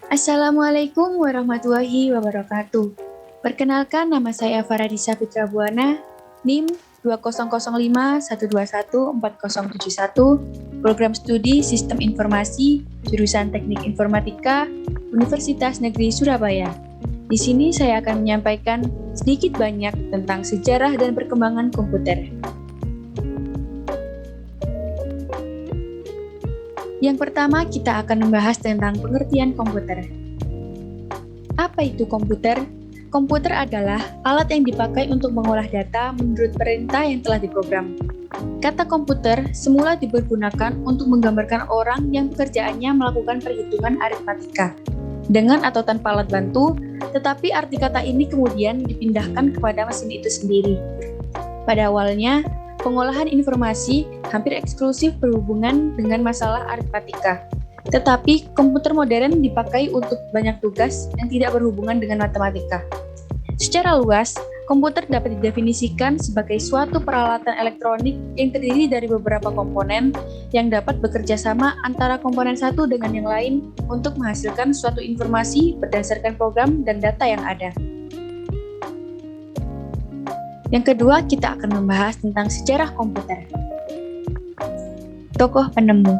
Assalamualaikum warahmatullahi wabarakatuh. Perkenalkan, nama saya Faradisa Fitra Buana, NIM 2005121407, Program Studi Sistem Informasi, Jurusan Teknik Informatika, Universitas Negeri Surabaya. Di sini saya akan menyampaikan sedikit banyak tentang sejarah dan perkembangan komputer. Yang pertama, kita akan membahas tentang pengertian komputer. Apa itu komputer? Komputer adalah alat yang dipakai untuk mengolah data menurut perintah yang telah diprogram. Kata komputer semula dipergunakan untuk menggambarkan orang yang pekerjaannya melakukan perhitungan aritmatika, dengan atau tanpa alat bantu, tetapi arti kata ini kemudian dipindahkan kepada mesin itu sendiri. Pada awalnya, pengolahan informasi hampir eksklusif berhubungan dengan masalah aritmatika. Tetapi komputer modern dipakai untuk banyak tugas yang tidak berhubungan dengan matematika. Secara luas, komputer dapat didefinisikan sebagai suatu peralatan elektronik yang terdiri dari beberapa komponen yang dapat bekerja sama antara komponen satu dengan yang lain untuk menghasilkan suatu informasi berdasarkan program dan data yang ada. Yang kedua, kita akan membahas tentang sejarah komputer. Tokoh penemu.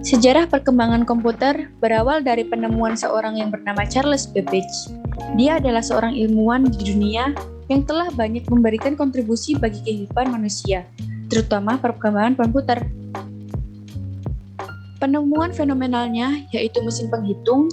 Sejarah perkembangan komputer berawal dari penemuan seorang yang bernama Charles Babbage. Dia adalah seorang ilmuwan di dunia yang telah banyak memberikan kontribusi bagi kehidupan manusia, terutama perkembangan komputer. Penemuan fenomenalnya, yaitu mesin penghitung,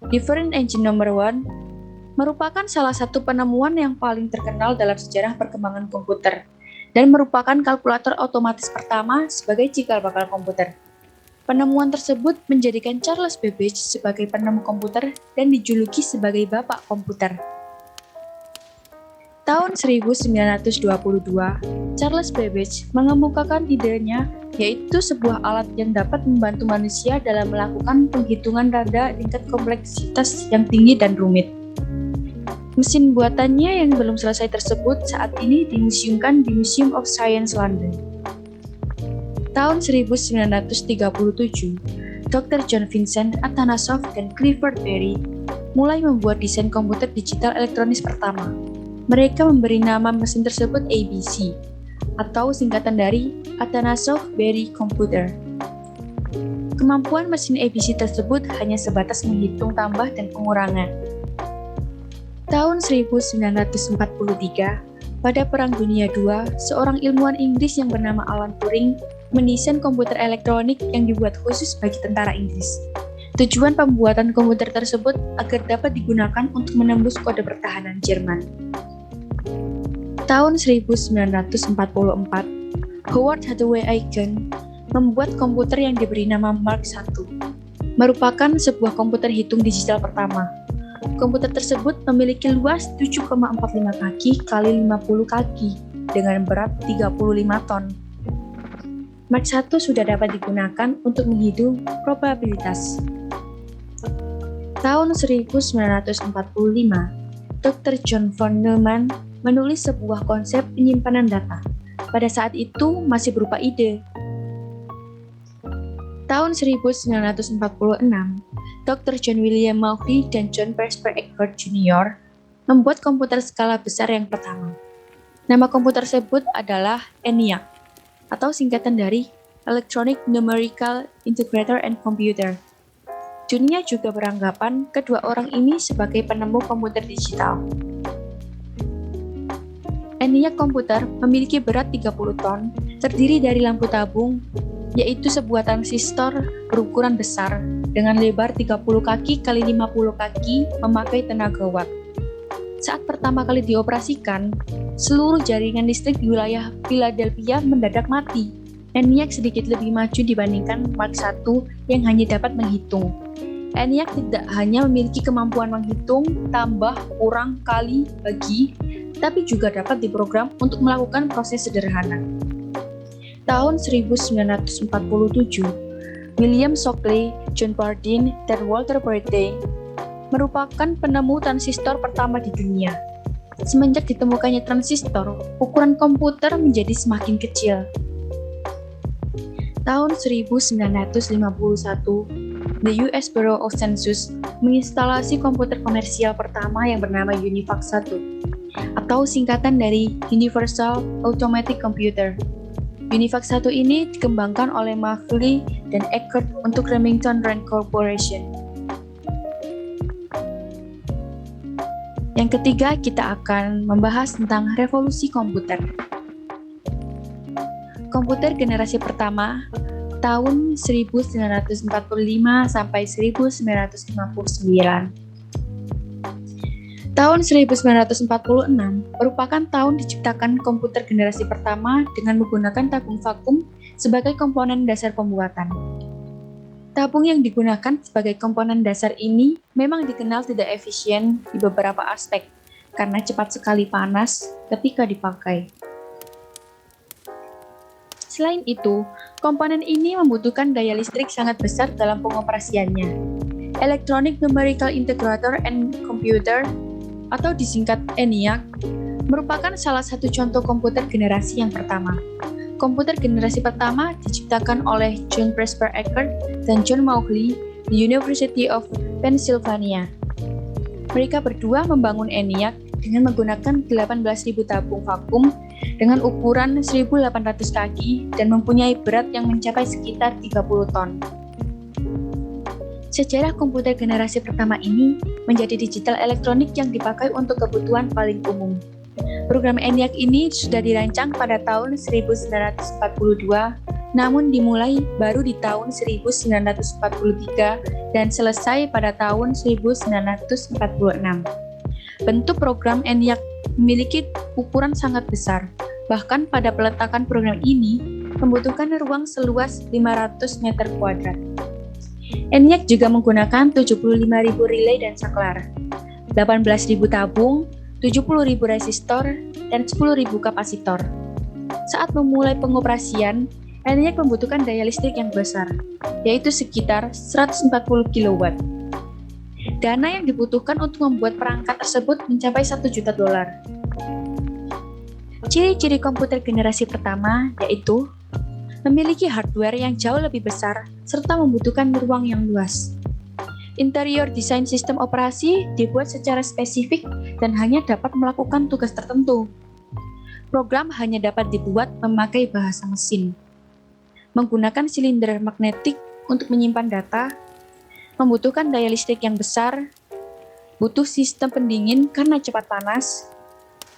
Different Engine Number 1, merupakan salah satu penemuan yang paling terkenal dalam sejarah perkembangan komputer dan merupakan kalkulator otomatis pertama sebagai cikal bakal komputer. Penemuan tersebut menjadikan Charles Babbage sebagai penemu komputer dan dijuluki sebagai Bapak Komputer. Tahun 1922, Charles Babbage mengemukakan idenya, yaitu sebuah alat yang dapat membantu manusia dalam melakukan penghitungan pada tingkat kompleksitas yang tinggi dan rumit. Mesin buatannya yang belum selesai tersebut saat ini dimuseumkan di Museum of Science London. Tahun 1937, Dr. John Vincent Atanasoff dan Clifford Berry mulai membuat desain komputer digital elektronis pertama. Mereka memberi nama mesin tersebut ABC, atau singkatan dari Atanasoff-Berry Computer. Kemampuan mesin ABC tersebut hanya sebatas menghitung tambah dan pengurangan. Tahun 1943, pada Perang Dunia II, seorang ilmuwan Inggris yang bernama Alan Turing mendesain komputer elektronik yang dibuat khusus bagi tentara Inggris. Tujuan pembuatan komputer tersebut agar dapat digunakan untuk menembus kode pertahanan Jerman. Tahun 1944, Howard Hathaway Aiken membuat komputer yang diberi nama Mark I, merupakan sebuah komputer hitung digital pertama. Komputer tersebut memiliki luas 7,45 kaki x 50 kaki dengan berat 35 ton. Mark I sudah dapat digunakan untuk menghitung probabilitas. Tahun 1945, Dr. John von Neumann menulis sebuah konsep penyimpanan data. Pada saat itu masih berupa ide. Tahun 1946, Dr. John William Mauchly dan John Presper Egbert Jr. membuat komputer skala besar yang pertama. Nama komputer tersebut adalah ENIAC, atau singkatan dari Electronic Numerical Integrator and Computer. Dunia juga beranggapan kedua orang ini sebagai penemu komputer digital. ENIAC komputer memiliki berat 30 ton, terdiri dari lampu tabung, yaitu sebuah transistor berukuran besar dengan lebar 30 kaki x 50 kaki memakai tenaga watt. Saat pertama kali dioperasikan, seluruh jaringan listrik di wilayah Philadelphia mendadak mati. ENIAC sedikit lebih maju dibandingkan Mark I yang hanya dapat menghitung. ENIAC tidak hanya memiliki kemampuan menghitung, tambah, kurang, kali, bagi, tapi juga dapat diprogram untuk melakukan proses sederhana. Tahun 1947, William Shockley, John Bardeen, dan Walter Brattain merupakan penemu transistor pertama di dunia. Semenjak ditemukannya transistor, ukuran komputer menjadi semakin kecil. Tahun 1951, the US Bureau of Census menginstalasi komputer komersial pertama yang bernama UNIVAC 1, atau singkatan dari Universal Automatic Computer. UNIVAC 1 ini dikembangkan oleh Marconi dan Eckert untuk Remington Rand Corporation. Yang ketiga, kita akan membahas tentang revolusi komputer. Komputer generasi pertama tahun 1945 sampai 1959. Tahun 1946 merupakan tahun diciptakan komputer generasi pertama dengan menggunakan tabung vakum sebagai komponen dasar pembuatan. Tabung yang digunakan sebagai komponen dasar ini memang dikenal tidak efisien di beberapa aspek karena cepat sekali panas ketika dipakai. Selain itu, komponen ini membutuhkan daya listrik sangat besar dalam pengoperasiannya. Electronic Numerical Integrator and Computer, atau disingkat ENIAC, merupakan salah satu contoh komputer generasi yang pertama. Komputer generasi pertama diciptakan oleh John Presper Eckert dan John Mauchly di University of Pennsylvania. Mereka berdua membangun ENIAC dengan menggunakan 18.000 tabung vakum dengan ukuran 1.800 kaki dan mempunyai berat yang mencapai sekitar 30 ton. Sejarah komputer generasi pertama ini menjadi digital elektronik yang dipakai untuk kebutuhan paling umum. Program ENIAC ini sudah dirancang pada tahun 1942, namun dimulai baru di tahun 1943 dan selesai pada tahun 1946. Bentuk program ENIAC memiliki ukuran sangat besar. Bahkan pada peletakan program ini membutuhkan ruang seluas 500 meter kuadrat. ENIAC juga menggunakan 75.000 relay dan saklar, 18.000 tabung, 70.000 resistor, dan 10.000 kapasitor. Saat memulai pengoperasian, ENIAC membutuhkan daya listrik yang besar, yaitu sekitar 140 kW. Dana yang dibutuhkan untuk membuat perangkat tersebut mencapai $1 juta. Ciri-ciri komputer generasi pertama yaitu memiliki hardware yang jauh lebih besar serta membutuhkan ruang yang luas. Interior desain sistem operasi dibuat secara spesifik dan hanya dapat melakukan tugas tertentu. Program hanya dapat dibuat memakai bahasa mesin. Menggunakan silinder magnetik untuk menyimpan data, membutuhkan daya listrik yang besar, butuh sistem pendingin karena cepat panas,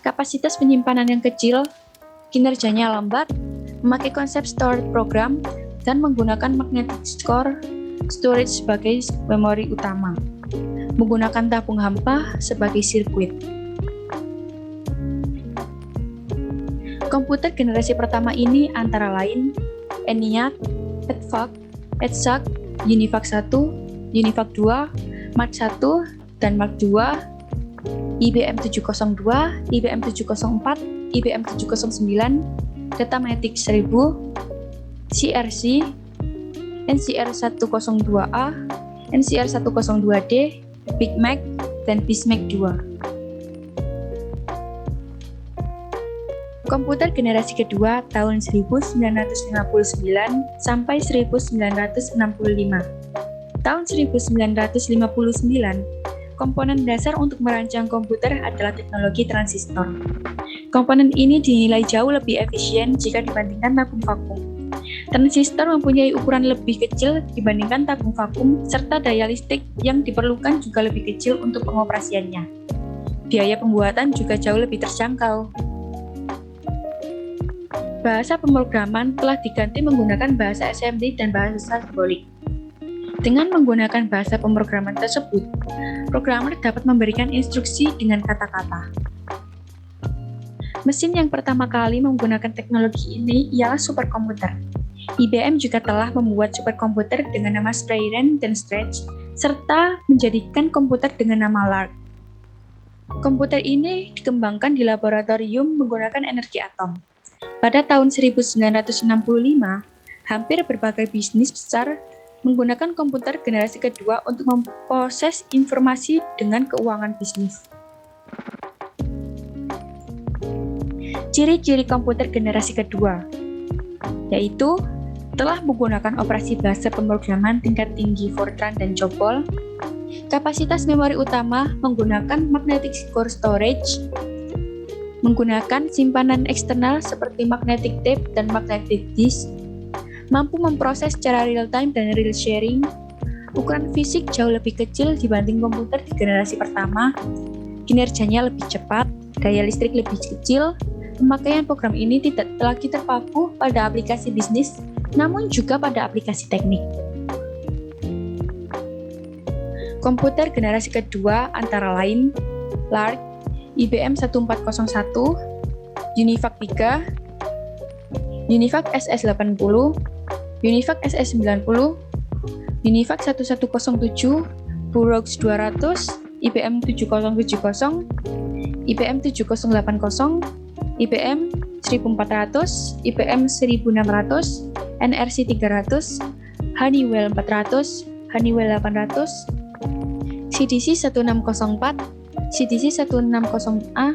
kapasitas penyimpanan yang kecil, kinerjanya lambat, memakai konsep stored program, dan menggunakan magnetic storage sebagai memori utama, menggunakan tabung hampa sebagai sirkuit. Komputer generasi pertama ini antara lain ENIAC, EDVAC, UNIVAC 1, UNIVAC 2, Mark 1, dan Mark 2, IBM 702, IBM 704, IBM 709, Datamatic 1000, CRC, NCR 102A, NCR 102D, Big Mac, dan Bismack 2. Komputer generasi kedua tahun 1959 sampai 1965. Tahun 1959, komponen dasar untuk merancang komputer adalah teknologi transistor. Komponen ini dinilai jauh lebih efisien jika dibandingkan tabung vakum. Transistor mempunyai ukuran lebih kecil dibandingkan tabung vakum, serta daya listrik yang diperlukan juga lebih kecil untuk pengoperasiannya. Biaya pembuatan juga jauh lebih terjangkau. Bahasa pemrograman telah diganti menggunakan bahasa assembly dan bahasa simbolik. Dengan menggunakan bahasa pemrograman tersebut, programmer dapat memberikan instruksi dengan kata-kata. Mesin yang pertama kali menggunakan teknologi ini ialah superkomputer. IBM juga telah membuat superkomputer dengan nama Sprayren dan Stretch, serta menjadikan komputer dengan nama Lark. Komputer ini dikembangkan di laboratorium menggunakan energi atom. Pada tahun 1965, hampir berbagai bisnis besar menggunakan komputer generasi kedua untuk memproses informasi dengan keuangan bisnis. Ciri-ciri komputer generasi kedua, yaitu telah menggunakan operasi bahasa pemrograman tingkat tinggi Fortran dan COBOL, kapasitas memori utama menggunakan magnetic core storage, menggunakan simpanan eksternal seperti magnetic tape dan magnetic disk, mampu memproses secara real-time dan real sharing, ukuran fisik jauh lebih kecil dibanding komputer di generasi pertama, kinerjanya lebih cepat, daya listrik lebih kecil, pemakaian program ini tidak lagi terpaku pada aplikasi bisnis, namun juga pada aplikasi teknik. Komputer generasi kedua antara lain Lark, IBM 1401, UNIVAC 3, UNIVAC SS80, UNIVAC SS90, UNIVAC 1107, Burroughs 200, IBM 7070, IBM 7080, IBM 1400, IBM 1600, NRC 300, Honeywell 400, Honeywell 800, CDC 1604, CDC 160A,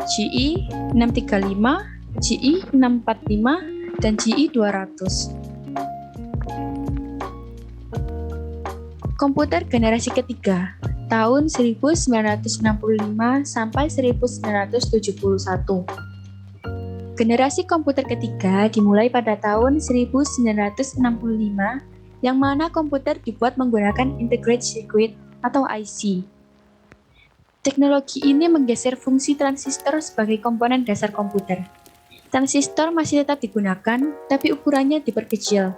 GE 635, GE 645, dan GE 200. Komputer generasi ketiga, tahun 1965 sampai 1971. Generasi komputer ketiga dimulai pada tahun 1965, yang mana komputer dibuat menggunakan integrated circuit atau IC. Teknologi ini menggeser fungsi transistor sebagai komponen dasar komputer. Transistor masih tetap digunakan, tapi ukurannya diperkecil.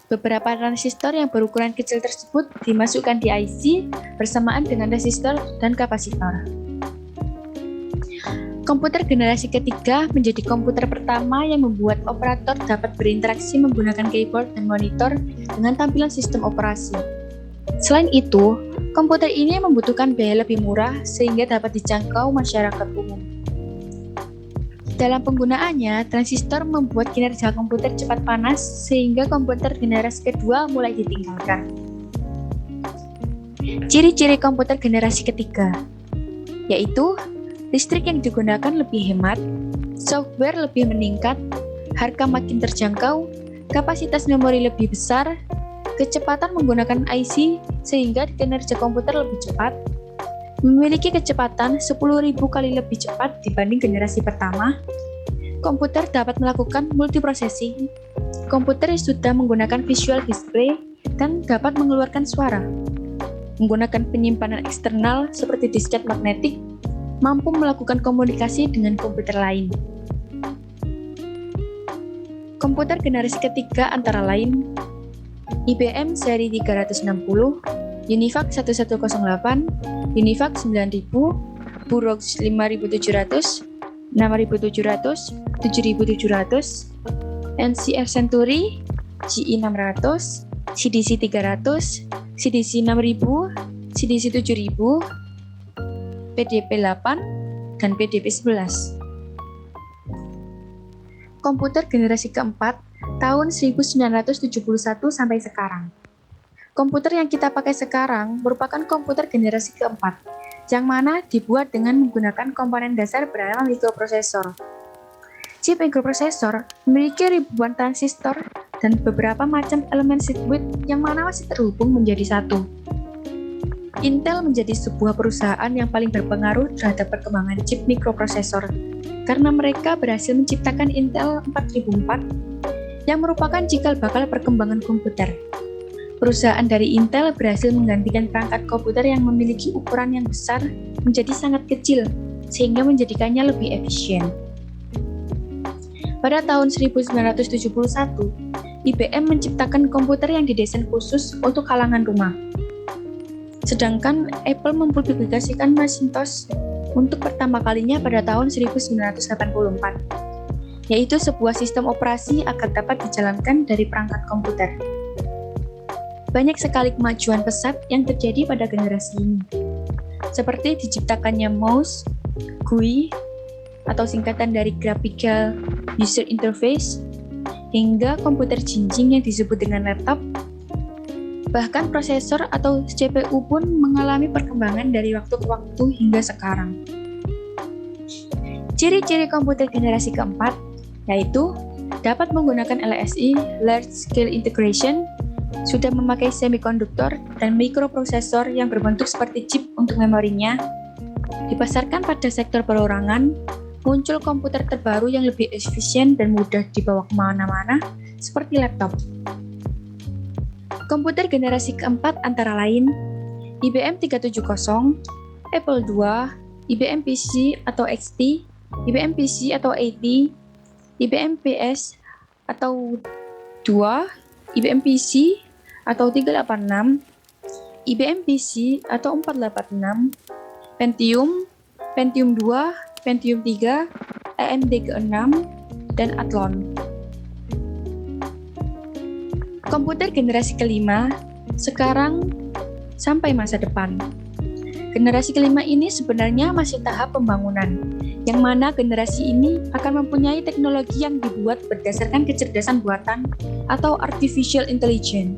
Beberapa transistor yang berukuran kecil tersebut dimasukkan di IC bersamaan dengan resistor dan kapasitor. Komputer generasi ketiga menjadi komputer pertama yang membuat operator dapat berinteraksi menggunakan keyboard dan monitor dengan tampilan sistem operasi. Selain itu, komputer ini membutuhkan biaya lebih murah sehingga dapat dijangkau masyarakat umum. Dalam penggunaannya, transistor membuat kinerja komputer cepat panas sehingga komputer generasi kedua mulai ditinggalkan. Ciri-ciri komputer generasi ketiga, yaitu listrik yang digunakan lebih hemat, software lebih meningkat, harga makin terjangkau, kapasitas memori lebih besar, kecepatan menggunakan IC sehingga kinerja komputer lebih cepat, memiliki kecepatan 10.000 kali lebih cepat dibanding generasi pertama, komputer dapat melakukan multiprocessing, komputer sudah menggunakan visual display dan dapat mengeluarkan suara, menggunakan penyimpanan eksternal seperti disket magnetik, mampu melakukan komunikasi dengan komputer lain. Komputer generasi ketiga antara lain IBM seri 360, UNIVAC 1108, UNIVAC 9000, Burroughs 5700, 6700, 7700, NCR Century, GE 600, CDC 300, CDC 6000, CDC 7000, PDP 8, dan PDP 11. Komputer generasi keempat tahun 1971 sampai sekarang. Komputer yang kita pakai sekarang merupakan komputer generasi keempat, yang mana dibuat dengan menggunakan komponen dasar bernama mikroprosesor. Chip mikroprosesor memiliki ribuan transistor dan beberapa macam elemen sirkuit yang mana masih terhubung menjadi satu. Intel menjadi sebuah perusahaan yang paling berpengaruh terhadap perkembangan chip mikroprosesor karena mereka berhasil menciptakan Intel 4004 yang merupakan cikal bakal perkembangan komputer. Perusahaan dari Intel berhasil menggantikan perangkat komputer yang memiliki ukuran yang besar menjadi sangat kecil sehingga menjadikannya lebih efisien. Pada tahun 1971, IBM menciptakan komputer yang didesain khusus untuk kalangan rumah. Sedangkan Apple mempublikasikan Macintosh untuk pertama kalinya pada tahun 1984, yaitu sebuah sistem operasi agar dapat dijalankan dari perangkat komputer. Banyak sekali kemajuan pesat yang terjadi pada generasi ini, seperti diciptakannya mouse, GUI, atau singkatan dari Graphical User Interface, hingga komputer jinjing yang disebut dengan laptop. Bahkan prosesor atau CPU pun mengalami perkembangan dari waktu ke waktu hingga sekarang. Ciri-ciri komputer generasi keempat yaitu dapat menggunakan LSI (Large Scale Integration), sudah memakai semikonduktor dan mikroprosesor yang berbentuk seperti chip untuk memorinya, dipasarkan pada sektor perorangan, muncul komputer terbaru yang lebih efisien dan mudah dibawa kemana-mana, seperti laptop. Komputer generasi keempat antara lain IBM 370, Apple II, IBM PC atau XT, IBM PC atau AT, IBM PS atau 2, IBM PC atau 386, IBM PC atau 486, Pentium, Pentium 2, Pentium 3, AMD ke-6, dan Athlon. Komputer generasi kelima, sekarang sampai masa depan. Generasi kelima ini sebenarnya masih tahap pembangunan, yang mana generasi ini akan mempunyai teknologi yang dibuat berdasarkan kecerdasan buatan atau artificial intelligence.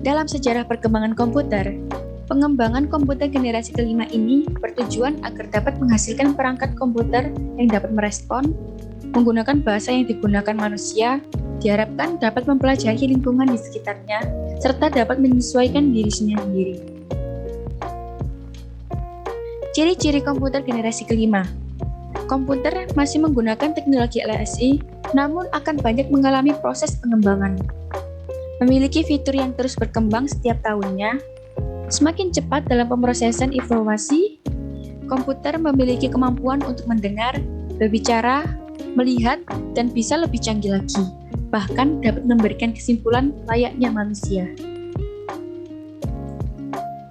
Dalam sejarah perkembangan komputer, pengembangan komputer generasi kelima ini bertujuan agar dapat menghasilkan perangkat komputer yang dapat merespon, menggunakan bahasa yang digunakan manusia, diharapkan dapat mempelajari lingkungan di sekitarnya, serta dapat menyesuaikan diri sendiri. Ciri-ciri komputer generasi kelima. Komputer masih menggunakan teknologi LSI, namun akan banyak mengalami proses pengembangan. Memiliki fitur yang terus berkembang setiap tahunnya, semakin cepat dalam pemrosesan informasi, komputer memiliki kemampuan untuk mendengar, berbicara, melihat, dan bisa lebih canggih lagi, bahkan dapat memberikan kesimpulan layaknya manusia.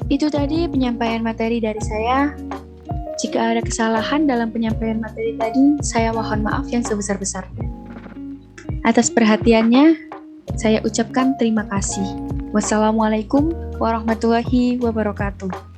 Itu tadi penyampaian materi dari saya. Jika ada kesalahan dalam penyampaian materi tadi, saya mohon maaf yang sebesar-besarnya. Atas perhatiannya, saya ucapkan terima kasih. Wassalamualaikum warahmatullahi wabarakatuh.